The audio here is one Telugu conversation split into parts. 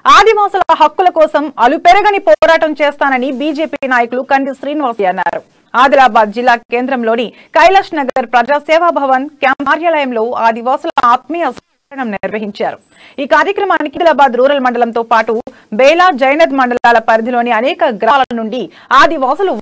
ఆదివాసుల హక్కుల కోసం అలుపెరగని పోరాటం చేస్తానని బీజేపీ నాయకులు కంది శ్రీనివాస్ అన్నారు. ఆదిలాబాద్ జిల్లా కేంద్రంలోని కైలాష్ నగర్ ప్రజా సేవా భవన్ క్యాంప్ కార్యాలయంలో ఆదివాసుల ఆత్మీయ సమ్మేళనం నిర్వహించారు. ఈ కార్యక్రమానికి ఆదిలాబాద్ రూరల్ మండలంతో పాటు బేలా జైనద్ మండలాల పరిధిలోని అనేక గ్రామాల నుండి ఆదివాసులు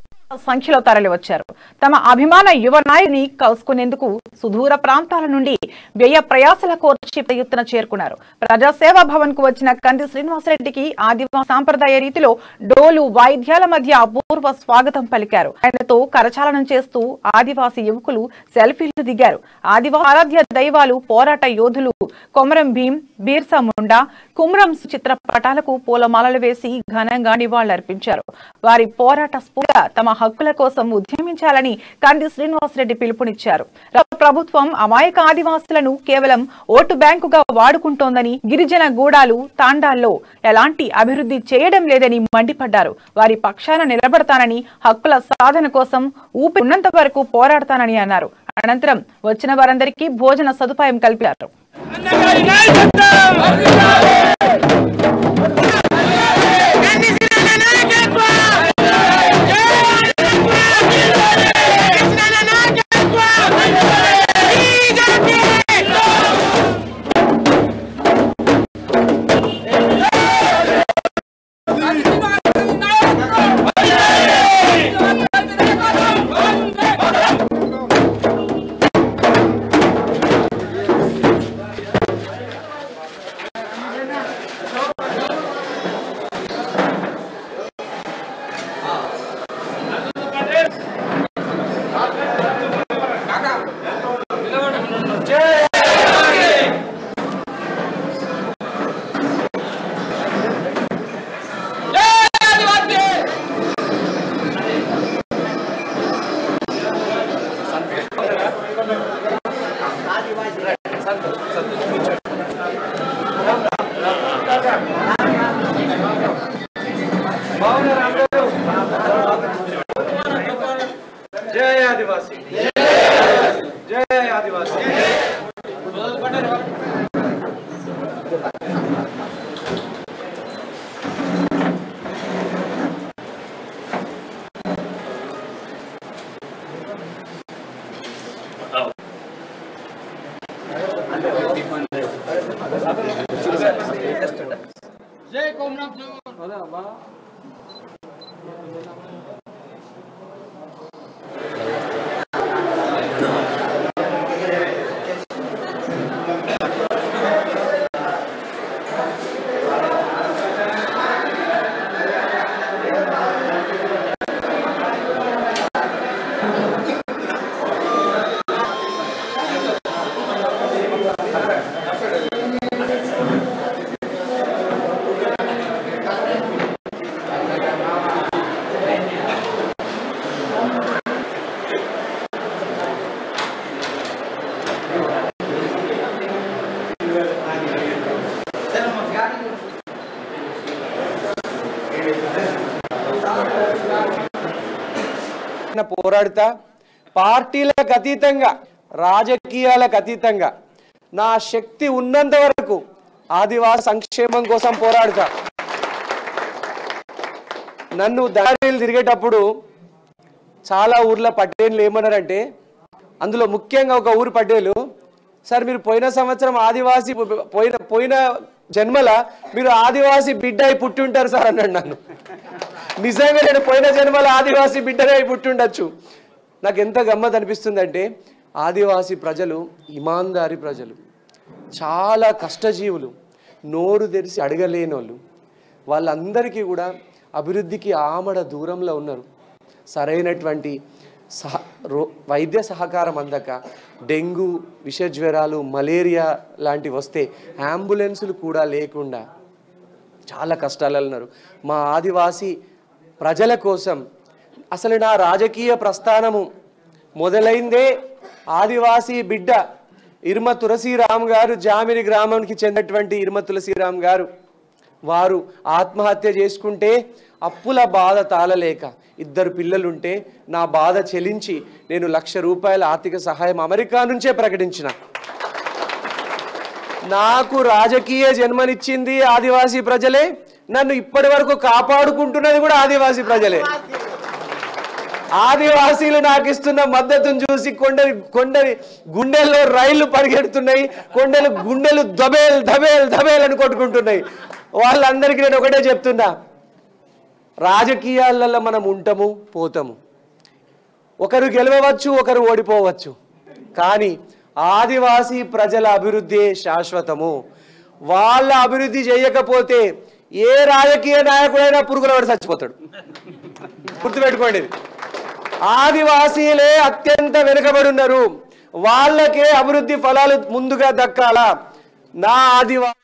సంఖ్యలో తరలివచ్చారు. తమ అభిమాన యువ నాయకుని కలుసుకునేందుకు సుదూర ప్రాంతాల నుండి వ్యయ ప్రయాసల కోర్చి ఎత్తున చేరుకున్నారు. ప్రజాసేవా భవన్ కు వచ్చిన కంది శ్రీనివాసరెడ్డికి ఆదివాసీ సాంప్రదాయ రీతిలో డోలు వాయిద్యాల మధ్య అపూర్వ స్వాగతం పలికారు. ఆయనతో కరచాలనం చేస్తూ ఆదివాసీ యువకులు సెల్ఫీలు దిగారు. ఆదివాసీ ఆరాధ్య దైవాలు పోరాట యోధులు కొమరం భీం, బీర్సా ముండా, కుమ్రం చిత్రపటాలకు పూలమాలలు వేసి ఘనంగా నివాళులర్పించారు. వారి పోరాట స్ఫూర్తిగా తమ హక్కుల కోసం ఉద్యమించాలని కంది శ్రీనివాసరెడ్డి పిలుపునిచ్చారు. ప్రభుత్వం అమాయక ఆదివాసులను కేవలం ఓటు బ్యాంకుగా వాడుకుంటోందని, గిరిజన గూడాలు తాండాల్లో ఎలాంటి అభివృద్ధి చేయడం లేదని మండిపడ్డారు. వారి పక్షాన నిలబడతానని, హక్కుల సాధన కోసం ఊపి ఉన్నంత వరకు పోరాడతానని అన్నారు. అనంతరం వచ్చిన వారందరికీ భోజన సదుపాయం కల్పించారు. जय आदिवासी, जय आदिवासी। जय कोमराम పోరాడుతా పార్టీలకు అతీతంగా రాజకీయాలకు అతీతంగా నా శక్తి ఉన్నంత వరకు ఆదివాసీ సంక్షేమం కోసం పోరాడుతా. నన్ను దారిలు తిరిగేటప్పుడు చాలా ఊర్ల పట్టేళ్ళు ఏమన్నారంటే, అందులో ముఖ్యంగా ఒక ఊరు పట్టేలు, సార్ మీరు పోయిన సంవత్సరం ఆదివాసీ పోయిన జన్మల మీరు ఆదివాసీ బిడ్డ అయి పుట్టి ఉంటారు సార్ అన్నాడు. నన్ను నిజంగా నేను పోయిన జన్మల ఆదివాసీ బిడ్డనే అయి పుట్టి ఉండొచ్చు. నాకు ఎంత గమ్మత్ అనిపిస్తుందంటే, ఆదివాసీ ప్రజలు ఇమాందారి ప్రజలు, చాలా కష్టజీవులు, నోరు తెరిచి అడగలేని వాళ్ళు, వాళ్ళందరికీ కూడా అభివృద్ధికి ఆమడ దూరంలో ఉన్నారు. సరైనటువంటి వైద్య సహకారం అందక డెంగ్యూ, విష జ్వరాలు, మలేరియా లాంటివి వస్తే అంబులెన్సులు కూడా లేకుండా చాలా కష్టాలు ఉన్నారు. మా ఆదివాసీ ప్రజల కోసం అసలు నా రాజకీయ ప్రస్థానము మొదలైందే ఆదివాసీ బిడ్డ ఇర్మ తులసీరామ్ గారు, జామిని గ్రామానికి చెందినటువంటి ఇర్మ తులసీరామ్ గారు, వారు ఆత్మహత్య చేసుకుంటే అప్పుల బాధ తాళలేక 2 పిల్లలుంటే నా బాధ చెలించి నేను ₹1,00,000 ఆర్థిక సహాయం అమెరికా నుంచే ప్రకటించిన. నాకు రాజకీయ జన్మనిచ్చింది ఆదివాసీ ప్రజలే, నన్ను ఇప్పటి వరకు కాపాడుకుంటున్నది కూడా ఆదివాసీ ప్రజలే. ఆదివాసీలు నాకు ఇస్తున్న మద్దతును చూసి కొండరి గుండెల్లో రైళ్లు పరిగెడుతున్నాయి, గుండెలు దబేల్ దబేల్ దబేల్ అని కొట్టుకుంటున్నాయి. వాళ్ళందరికీ నేను ఒకటే చెప్తున్నా, రాజకీయాలలో మనం ఉంటాము పోతాము, ఒకరు గెలవచ్చు ఒకరు ఓడిపోవచ్చు, కానీ ఆదివాసీ ప్రజల అభివృద్ధి శాశ్వతము. వాళ్ళ అభివృద్ధి చేయకపోతే ఏ రాజకీయ నాయకుడైనా పురుగుల పడి చచ్చిపోతాడు. గుర్తుపెట్టుకోండి, ఆదివాసీలే అత్యంత వెనుకబడి ఉన్నారు, వాళ్ళకే అభివృద్ధి ఫలాలు ముందుగా దక్కాల. నా ఆదివాసీ